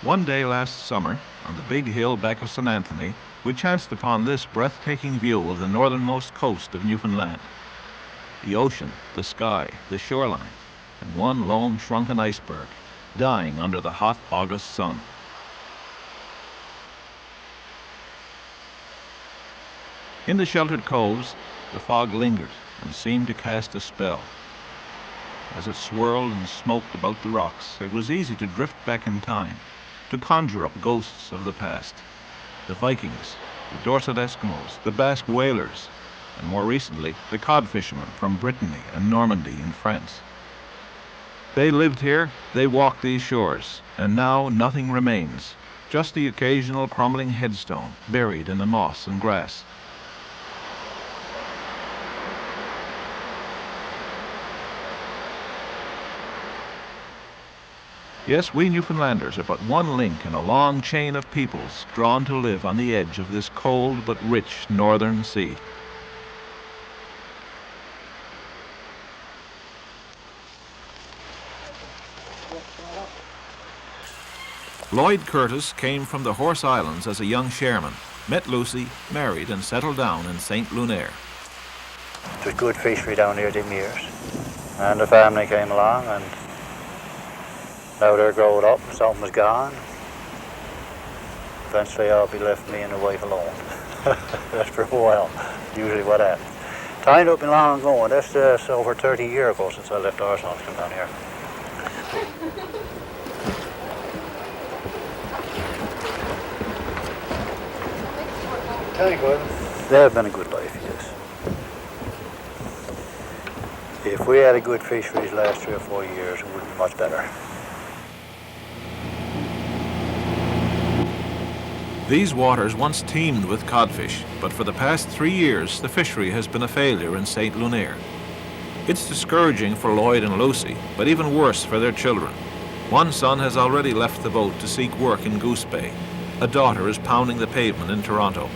One day last summer, on the big hill back of St. Anthony, we chanced upon this breathtaking view of the northernmost coast of Newfoundland. The ocean, the sky, the shoreline, and one lone shrunken iceberg, dying under the hot August sun. In the sheltered coves, the fog lingered and seemed to cast a spell. As it swirled and smoked about the rocks, it was easy to drift back in time, to conjure up ghosts of the past. The Vikings, the Dorset Eskimos, the Basque whalers, and more recently, the cod fishermen from Brittany and Normandy in France. They lived here, they walked these shores, and now nothing remains, just the occasional crumbling headstone buried in the moss and grass. Yes, we Newfoundlanders are but one link in a long chain of peoples drawn to live on the edge of this cold but rich northern sea. Lloyd Curtis came from the Horse Islands as a young shareman, met Lucy, married, and settled down in St. Lunaire. It was good fishery down here them years, and the family came along, and now they're growing up and something was gone. Eventually I'll be left me and the wife alone. That's for a while, usually what happens. Time up been long going. That's over 30 years ago since I left Arsenal to come down here. They have been a good life, yes. If we had a good fisheries last 3 or 4 years, it would be much better. These waters once teemed with codfish, but for the past 3 years, the fishery has been a failure in St. Lunaire. It's discouraging for Lloyd and Lucy, but even worse for their children. One son has already left the boat to seek work in Goose Bay. A daughter is pounding the pavement in Toronto.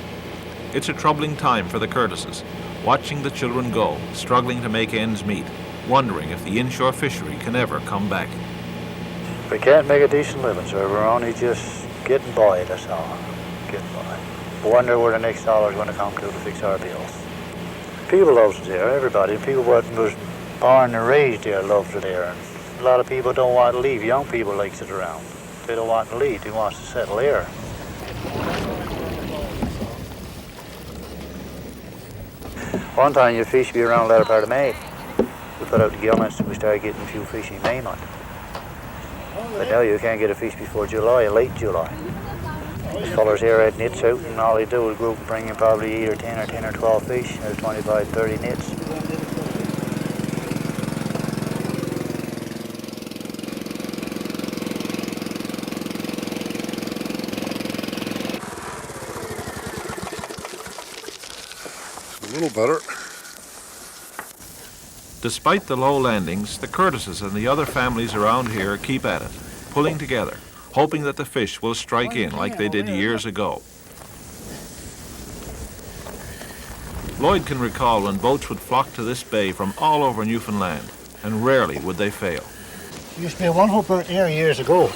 It's a troubling time for the Curtises, watching the children go, struggling to make ends meet, wondering if the inshore fishery can ever come back. We can't make a decent living, sir. We're only just getting by, that's all. Getting by. Wonder where the next dollar's going to come to fix our bills. People loves it there, everybody. People what was born and raised there loves it there. And a lot of people don't want to leave. Young people likes it around. They don't want to leave. They want to settle here. One time you fish be around the latter part of May. We put out the gunnets and we started getting a few fish in May month. But now you can't get a fish before July, late July. The fellas here had nets out, and all they do is go and bring in probably either 10 or 12 fish, there's 25, 30 nets. A little better. Despite the low landings, the Curtises and the other families around here keep at it, pulling together, hoping that the fish will strike in like they did years ago. Lloyd can recall when boats would flock to this bay from all over Newfoundland, and rarely would they fail. There used to be a one-hook berth here years ago.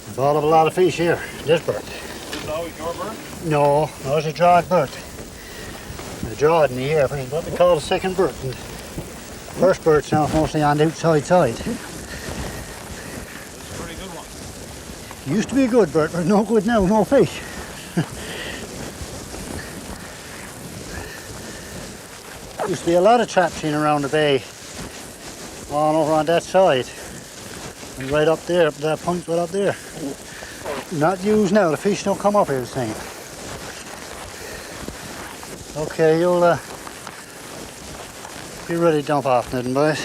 We brought up a lot of fish here, this berth. Is this always your berth? No, it's a drawed berth. A drawed in the air, what we call the second berth. And first berth's now mostly on the outside side. Used to be a good bird, but no good now, no fish. Used to be a lot of traps in around the bay, all over on that side. And right up there, that point right up there. Not used now, the fish don't come up here the same. Okay, you'll be ready to dump off then, boys.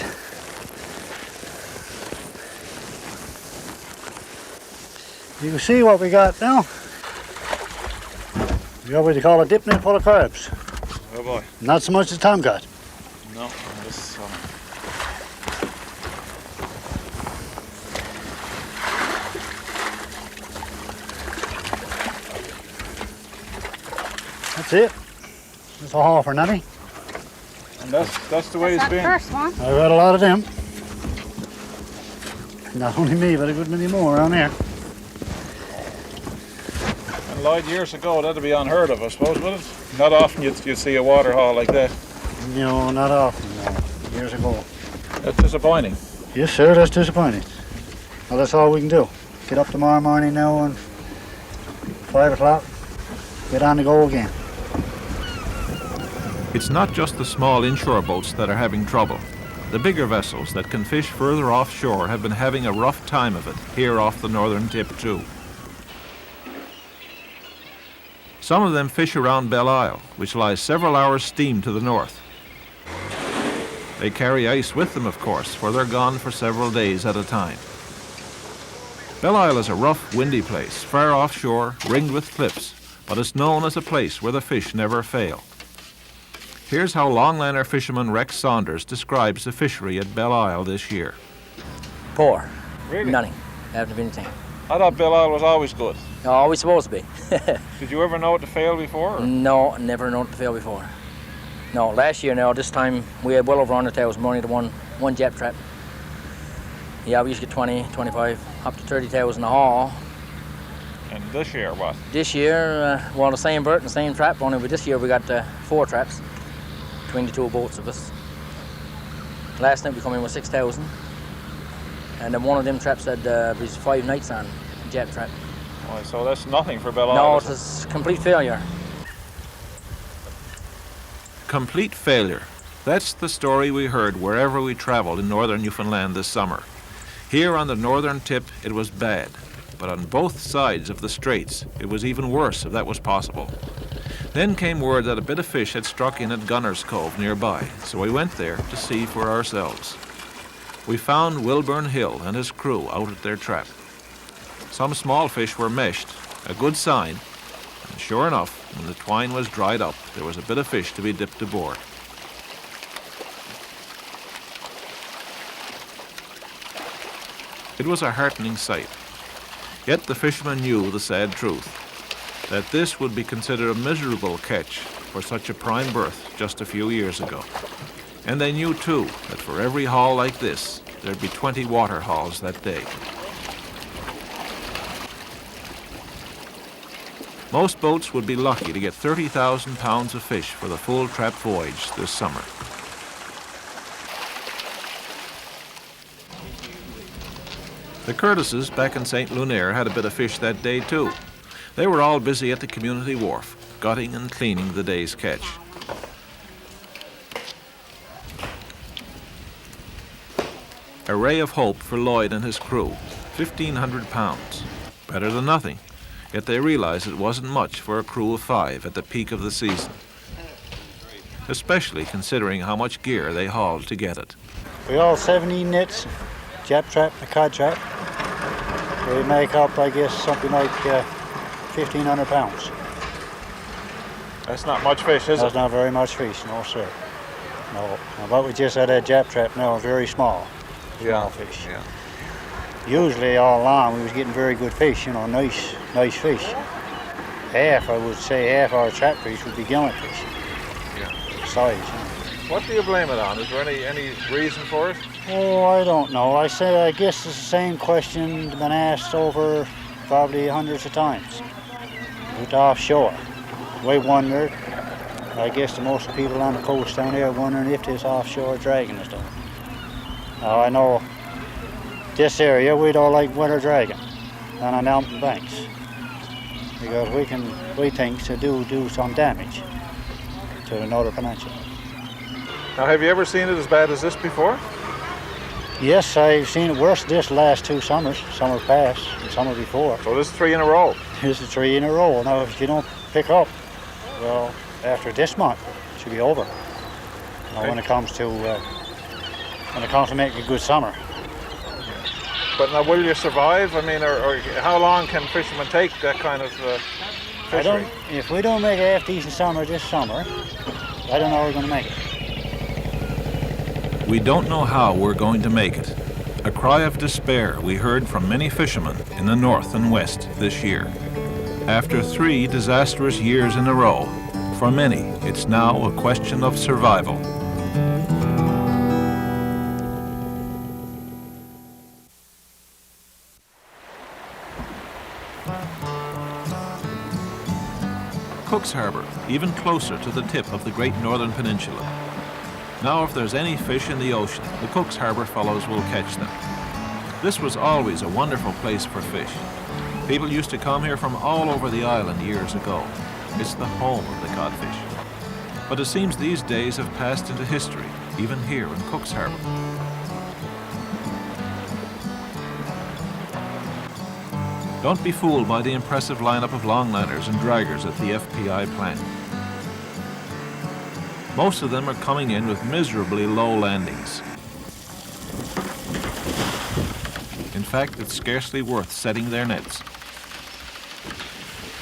You can see what we got now. You got what you call a dip net full of crabs. Oh boy. Not so much as Tom got. No, this That's it. That's a haul for nothing. And that's the way it's been. First one. I've got a lot of them. Not only me, but a good many more around there. Lloyd, years ago, that'd be unheard of, I suppose, would it? Not often you'd see a water haul like that. No, not often, no. Years ago. That's disappointing. Yes, sir, that's disappointing. Well, that's all we can do. Get up tomorrow morning now and 5 o'clock, get on the go again. It's not just the small inshore boats that are having trouble. The bigger vessels that can fish further offshore have been having a rough time of it here off the northern tip too. Some of them fish around Belle Isle, which lies several hours steam to the north. They carry ice with them, of course, for they're gone for several days at a time. Belle Isle is a rough, windy place, far offshore, ringed with cliffs, but it's known as a place where the fish never fail. Here's how longliner fisherman Rex Saunders describes the fishery at Belle Isle this year. Poor. Really? Nothing. Haven't been anything. I thought Belle Isle was always good. Always supposed to be. Did you ever know it to fail before? Or? No, never known it to fail before. No, last year now, this time, we had well over 100,000 money to one jab trap. Yeah, we used to get 20, 25, up to 30,000 a haul. And this year, what? This year, well, the same berth and the same trap, only this year we got 4 traps between the 2 boats of us. Last night we come in with 6,000. And then one of them traps had was 5 nights on jab trap. Oh, so that's nothing for Belle Isle. No, is it? it's a complete failure. Complete failure. That's the story we heard wherever we traveled in northern Newfoundland this summer. Here on the northern tip, it was bad. But on both sides of the straits, it was even worse if that was possible. Then came word that a bit of fish had struck in at Gunner's Cove nearby, so we went there to see for ourselves. We found Wilburn Hill and his crew out at their trap. Some small fish were meshed, a good sign, and sure enough, when the twine was dried up, there was a bit of fish to be dipped aboard. It was a heartening sight. Yet the fishermen knew the sad truth, that this would be considered a miserable catch for such a prime berth just a few years ago. And they knew too that for every haul like this, there'd be 20 water hauls that day. Most boats would be lucky to get 30,000 pounds of fish for the full trap voyage this summer. The Curtises back in St. Lunaire had a bit of fish that day too. They were all busy at the community wharf, gutting and cleaning the day's catch. A ray of hope for Lloyd and his crew, 1,500 pounds. Better than nothing, yet they realized it wasn't much for a crew of 5 at the peak of the season, especially considering how much gear they hauled to get it. We haul 17 nets, jab trap, a cod trap. We make up, I guess, something like 1,500 pounds. That's not much fish, is That's it? not very much fish, no sir. No, but we just had a jab trap now, very small fish. Yeah. Usually all along we was getting very good fish, you know, nice fish. Half, I would say, half our trap fish would be gillet fish. Yeah. Size, you know. What do you blame it on? Is there any reason for it? Oh, I don't know. I guess it's the same question been asked over probably hundreds of times. With offshore. We wondered, I guess the most people on the coast down here are wondering if this offshore dragging is done. Now I know this area we don't like winter dragging on the mountain banks. Because we think to do some damage to the northern peninsula. Now, have you ever seen it as bad as this before? Yes, I've seen it worse this last 2 summers, summer past and summer before. So this is 3 in a row. This is 3 in a row. Now, if you don't pick up, well, after this month, it should be over. Now, when it comes to making a good summer. But now, will you survive? I mean, or how long can fishermen take that kind of fishery? If we don't make a half-decent summer this summer, I don't know how we're going to make it. We don't know how we're going to make it. A cry of despair we heard from many fishermen in the north and west this year. After 3 disastrous years in a row, for many, it's now a question of survival. Cook's Harbour, even closer to the tip of the Great Northern Peninsula. Now if there's any fish in the ocean, the Cook's Harbour fellows will catch them. This was always a wonderful place for fish. People used to come here from all over the island years ago. It's the home of the codfish. But it seems these days have passed into history, even here in Cook's Harbour. Don't be fooled by the impressive lineup of longliners and draggers at the FPI plant. Most of them are coming in with miserably low landings. In fact, it's scarcely worth setting their nets.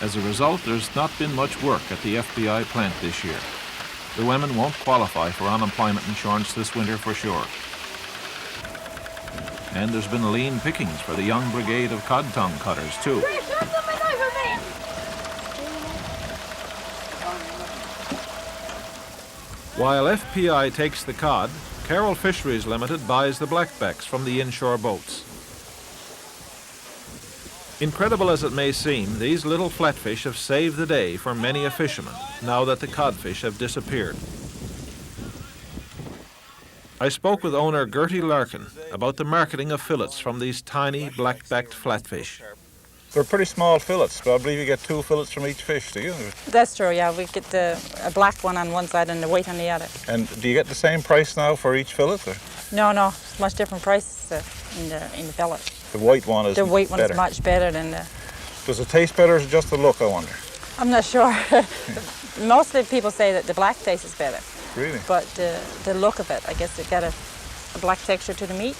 As a result, there's not been much work at the FPI plant this year. The women won't qualify for unemployment insurance this winter for sure. And there's been lean pickings for the young brigade of cod tongue cutters too. While FPI takes the cod, Carroll Fisheries Limited buys the blackbacks from the inshore boats. Incredible as it may seem, these little flatfish have saved the day for many a fisherman now that the codfish have disappeared. I spoke with owner Gertie Larkin about the marketing of fillets from these tiny black-backed flatfish. They're pretty small fillets, but I believe you get 2 fillets from each fish, do you? That's true, yeah. We get a black one on one side and the white on the other. And do you get the same price now for each fillet? Or? No, it's much different price in the fillet. The white one is The white one better. is much better than the... Does it taste better or is it just the look, I wonder? I'm not sure. Most of the people say that the black taste is better. Really? But the look of it, I guess it got a black texture to the meat.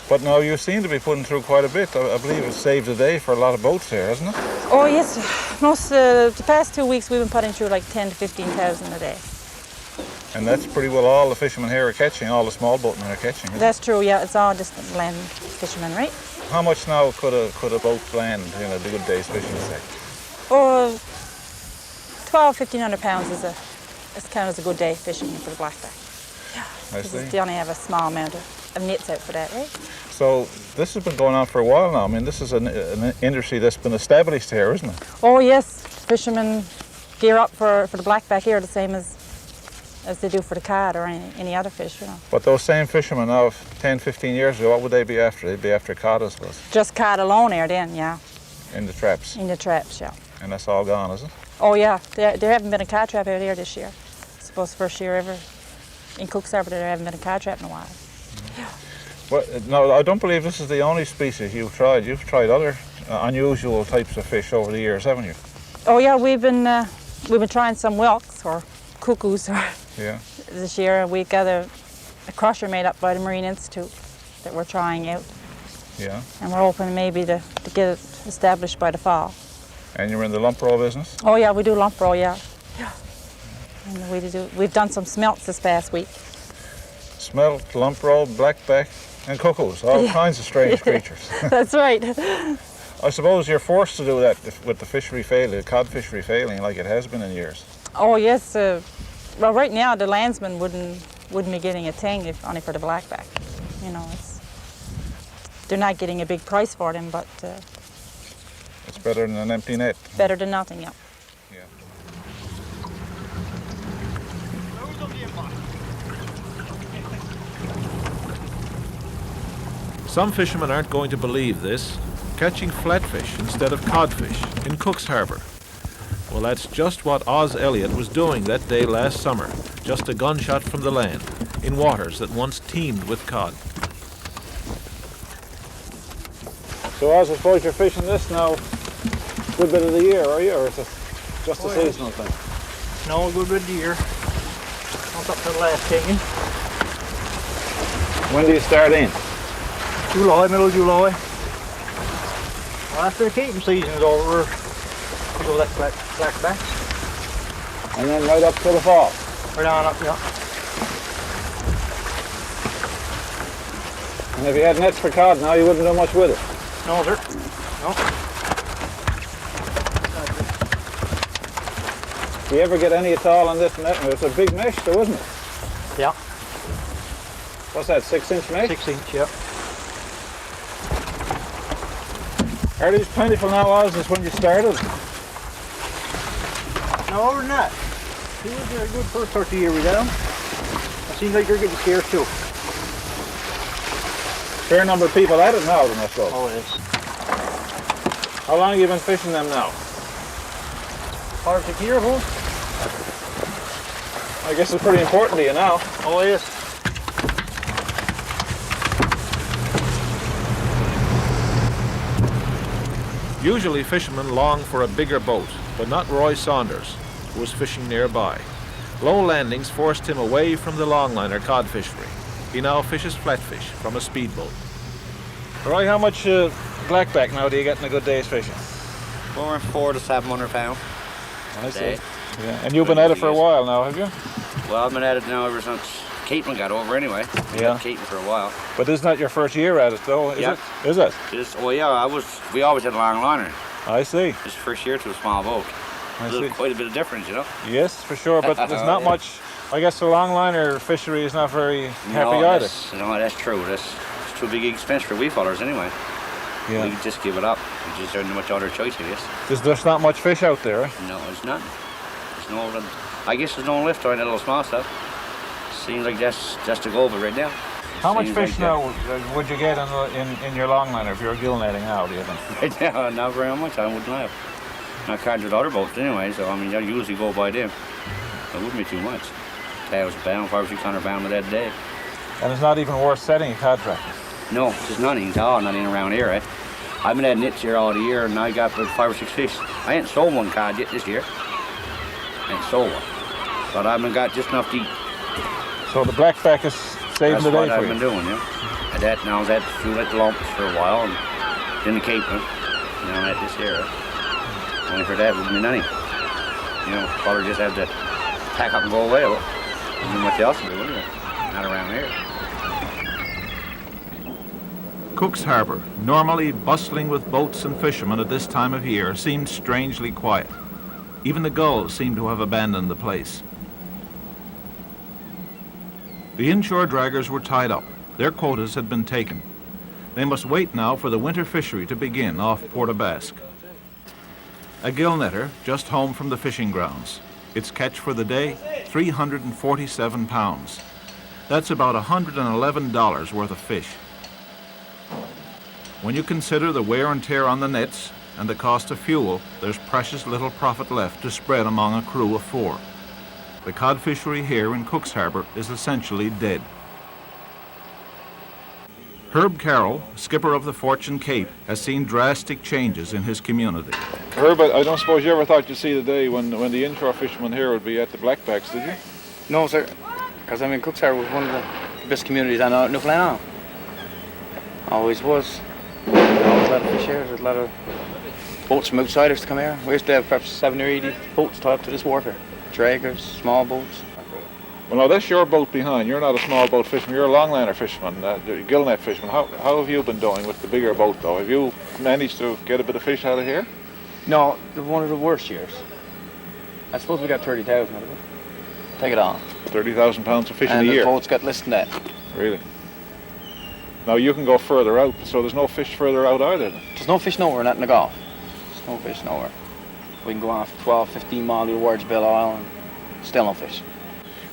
But now you seem to be putting through quite a bit. I believe it saved the day for a lot of boats here, hasn't it? Oh yes, the past 2 weeks we've been putting through like 10 to 15,000 a day. And that's pretty well all the fishermen here are catching, all the small boatmen are catching. Isn't That's true, yeah. It's all just land fishermen, right? it? How much now could a boat land in a good day's fishing, say? Oh, 1,500 pounds is kind of a good day fishing for the blackback. Yeah, I 'cause see. they only have a small amount of nets out for that, right? So this has been going on for a while now. I mean, this is an industry that's been established here, isn't it? Oh yes, fishermen gear up for the blackback here the same as they do for the cod or any other fish, you know. But those same fishermen now, 10, 15 years ago, what would they be after? They'd be after cod, I suppose, Just cod alone here then, yeah, in the traps. in the traps, yeah. And that's all gone, is it? Oh yeah, there haven't been a cod trap out here this year. I suppose first year ever in Cook's Harbour there haven't been a cod trap in a while. Well, no, I don't believe this is the only species you've tried. You've tried other unusual types of fish over the years, haven't you? Oh yeah, we've been trying some whelks or cuckoos Yeah. this year. We got a crusher made up by the Marine Institute that we're trying out, Yeah. and we're hoping maybe to get it established by the fall. And you're in the lump roll business? Oh yeah, we do lump roll, yeah. And we've done some smelts this past week. Smelt, lump roll, blackback, and cuckoos, all kinds of strange creatures. That's right. I suppose you're forced to do that with the fishery failing, the cod fishery failing, like it has been in years. Oh yes. Well, right now the landsmen wouldn't be getting a thing if only for the blackback. You know, they're not getting a big price for them, but It's better than an empty net. better than nothing. Yeah. Yeah. Some fishermen aren't going to believe this. Catching flatfish instead of codfish in Cook's Harbour. Well, that's just what Oz Elliott was doing that day last summer, just a gunshot from the land, in waters that once teemed with cod. So I suppose you're fishing this now a good bit of the year, are you? Or is it just a seasonal thing? No, a good bit of the year. Not up to the last taking. When do you start in? July, middle of July. Well, after the keeping season is over, we'll go that blackback. And then right up till the fall. Right on up, yeah. And if you had nets for cod now, you wouldn't do much with it. No, sir. No. Do you ever get any at all on this net? It's a big mesh though, isn't it? Yeah, What's that, 6-inch mesh? 6 inch, yeah. Are these plentiful now, Oz, as when you started? Now, other than that, he was very good first 30 years we got him. It seems like you're getting scarce too. Fair number of people at it now, then I suppose. Oh, it is. How long have you been fishing them now? 5 or 6 years, huh? I guess it's pretty important to you now. Oh, yes. Usually fishermen long for a bigger boat, but not Roy Saunders, who was fishing nearby. Low landings forced him away from the longliner cod fishery. He now fishes flatfish from a speedboat. Roy, how much blackback now do you get in a good day's fishing? 400 to 700 pounds. I see. Day. Yeah. And you've been at it for a while now, have you? Well, I've been at it now ever since Caitlin got over anyway. Yeah. Caitlin for a while. But this is not your first year at it, though, is Yeah. it? Is it? Well, yeah, we always had a long liner. I see. This first year to a small boat. I There's see. quite a bit of difference, you know. Yes, for sure, but there's not Yeah. much. I guess the longliner fishery is not very happy either. No, that's true. It's too big expense for we fellers anyway. Yeah. We just give it up. We just don't have much other choice, I guess. There's not much fish out there, eh? No, it's not. There's no. I guess there's no lift on that little small stuff. Seems like that's the goal of it right now. How much Seems fish like now would you get in your longliner if you were gill netting now, do you think? Right now, not very much. I wouldn't have. I can't do the other boats anyway, so I mean, I usually go by them. It wouldn't be too much. 1,000 pounds, 500 or 600 pounds of that day. And it's not even worth setting a cod trap. No, there's nothing at all, nothing around here, eh? I've been at nits here all the year, and I got about 5 or 6 fish. I ain't sold one cod yet this year. I ain't sold one. But I've been got just enough to eat. So the blackback is saving That's the day what for I've you. been doing, yeah. And that now that flew at the lumps for a while, and then the cape, now at this here. Only for that wouldn't be nothing. You know, father just have to pack up and go away. Well, there's not much else to do, anyway. Not around here. Cook's Harbour, normally bustling with boats and fishermen at this time of year, seemed strangely quiet. Even the gulls seemed to have abandoned the place. The inshore draggers were tied up. Their quotas had been taken. They must wait now for the winter fishery to begin off Port Basque. A gill netter just home from the fishing grounds. Its catch for the day, 347 pounds. That's about $111 worth of fish. When you consider the wear and tear on the nets and the cost of fuel, there's precious little profit left to spread among a crew of 4. The cod fishery here in Cook's Harbour is essentially dead. Herb Carroll, skipper of the Fortune Cape, has seen drastic changes in his community. Herb, I don't suppose you ever thought you'd see the day when the inshore fishermen here would be at the blackbacks, did you? No, sir. Because I mean, Cook's Harbour was one of the best communities on Newfoundland. Always was. Always a lot of fish here. There's a lot of boats from outsiders to come here. We used to have perhaps 70 or 80 boats tied up to this wharf here. Draggers, small boats. Well, now that's your boat behind. You're not a small boat fisherman. You're a longliner fisherman, gill net fisherman. How have you been doing with the bigger boat, though? Have you managed to get a bit of fish out of here? No, one of the worst years. I suppose we got 30,000 out of it. Take it on. 30,000 pounds of fish And in a the year. boats got less than that. Really? Now you can go further out, so there's no fish further out either. There's no fish nowhere, not in the Gulf. There's no fish nowhere. We can go on for 12, 15 miles to Wards Bill Oil and still no fish.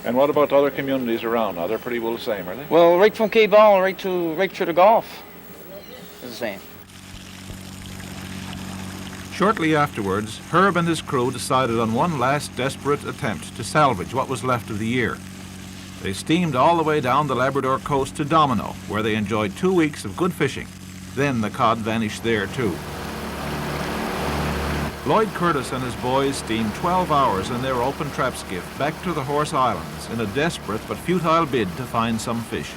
And what about other communities around? Now they're pretty well the same, are they? Well, right from Cape Ball right through the Gulf is the same. Shortly afterwards, Herb and his crew decided on one last desperate attempt to salvage what was left of the year. They steamed all the way down the Labrador coast to Domino, where they enjoyed 2 weeks of good fishing. Then the cod vanished there too. Lloyd Curtis and his boys steamed 12 hours in their open trap skiff back to the Horse Islands in a desperate but futile bid to find some fish.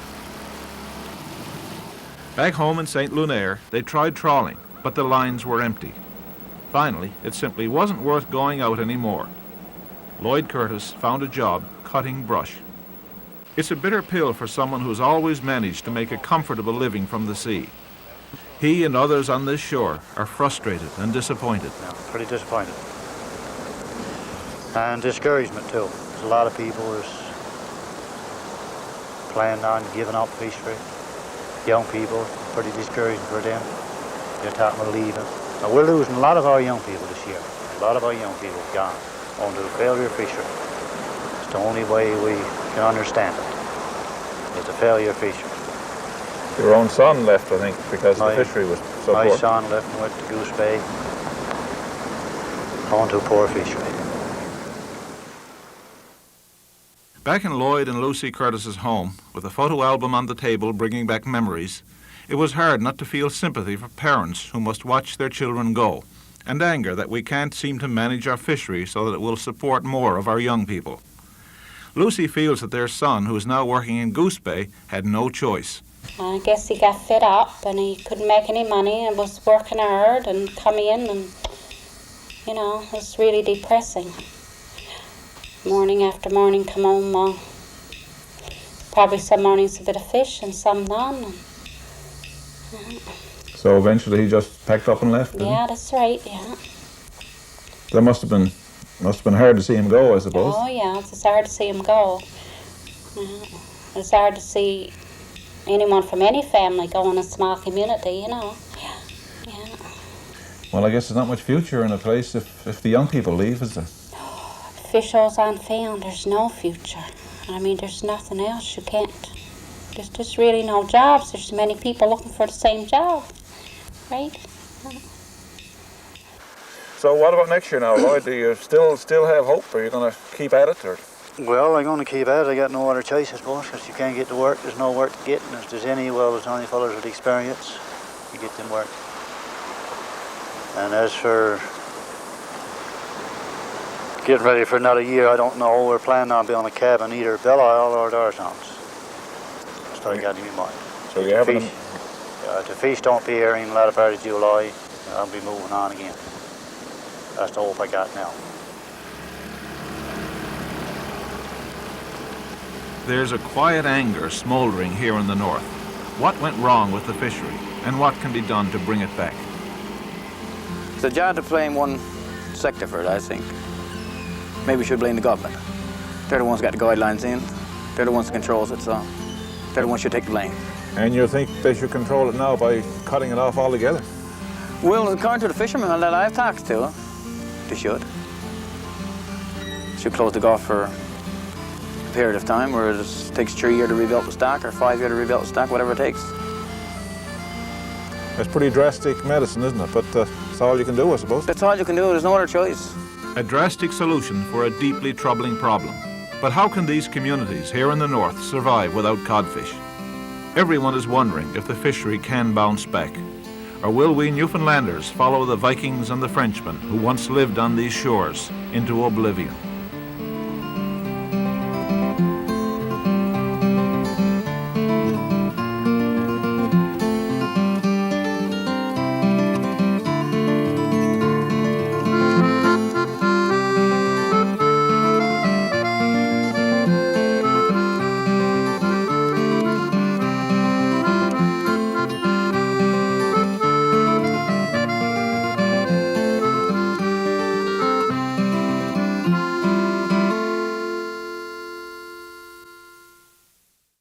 Back home in St. Lunaire, they tried trawling, but the lines were empty. Finally, it simply wasn't worth going out anymore. Lloyd Curtis found a job cutting brush. It's a bitter pill for someone who's always managed to make a comfortable living from the sea. He and others on this shore are frustrated and disappointed. Yeah, pretty disappointed. And discouragement too. There's a lot of people who's planning on giving up fishery. Young people, pretty discouraging for them. They're talking about leaving. Now we're losing a lot of our young people this year. A lot of our young people have gone. Going to a failure fishery. It's the only way we can understand it. It's a failure fishery. Your own son left, I think, because the fishery was so My poor. son left and went to Goose Bay. Going to a poor fishery. Back in Lloyd and Lucy Curtis's home, with a photo album on the table bringing back memories, it was hard not to feel sympathy for parents who must watch their children go, and anger that we can't seem to manage our fishery so that it will support more of our young people. Lucy feels that their son, who is now working in Goose Bay, had no choice. I guess he got fed up and he couldn't make any money and was working hard and come in and, you know, it was really depressing. Morning after morning, come home, probably some mornings a bit of fish and some none. And, So eventually he just packed up and left, didn't he? yeah, that's right, yeah. That must have been hard to see him go, I suppose. Oh, yeah, it's hard to see him go. It's hard to see anyone from any family go in a small community, you know. Yeah. Well, I guess there's not much future in a place if the young people leave, is there? Fish oil's unfound, there's no future. I mean, there's nothing else. You can't. There's really no jobs. There's many people looking for the same job, right? So what about next year now, Lloyd? Do you still have hope? Are you going to keep at it, or? Well, I'm going to keep at it. I got no other choice, I suppose, because you can't get to work. There's no work to get, and if there's any, well, there's only fellas with experience. You get them work. And as for getting ready for another year, I don't know. We're planning on building a cabin, either Belle Isle or Darsons. That's what I got in my mind. So you haven't? The fish don't be here in the latter part of July. I'll be moving on again. That's the hope I got now. There's a quiet anger smoldering here in the north. What went wrong with the fishery, and what can be done to bring it back? It's a job to blame one sector for it, I think. Maybe we should blame the government. They're the ones who got the guidelines in. They're the ones who controls it, so they're the ones who should take the blame. And you think they should control it now by cutting it off altogether? Well, according to the fishermen that I've talked to, they should. Should close the Gulf for a period of time where it takes 3 years to rebuild the stock or 5 years to rebuild the stock, whatever it takes. That's pretty drastic medicine, isn't it? But it's all you can do, I suppose. That's all you can do. There's no other choice. A drastic solution for a deeply troubling problem. But how can these communities here in the north survive without codfish? Everyone is wondering if the fishery can bounce back. Or will we Newfoundlanders follow the Vikings and the Frenchmen who once lived on these shores into oblivion?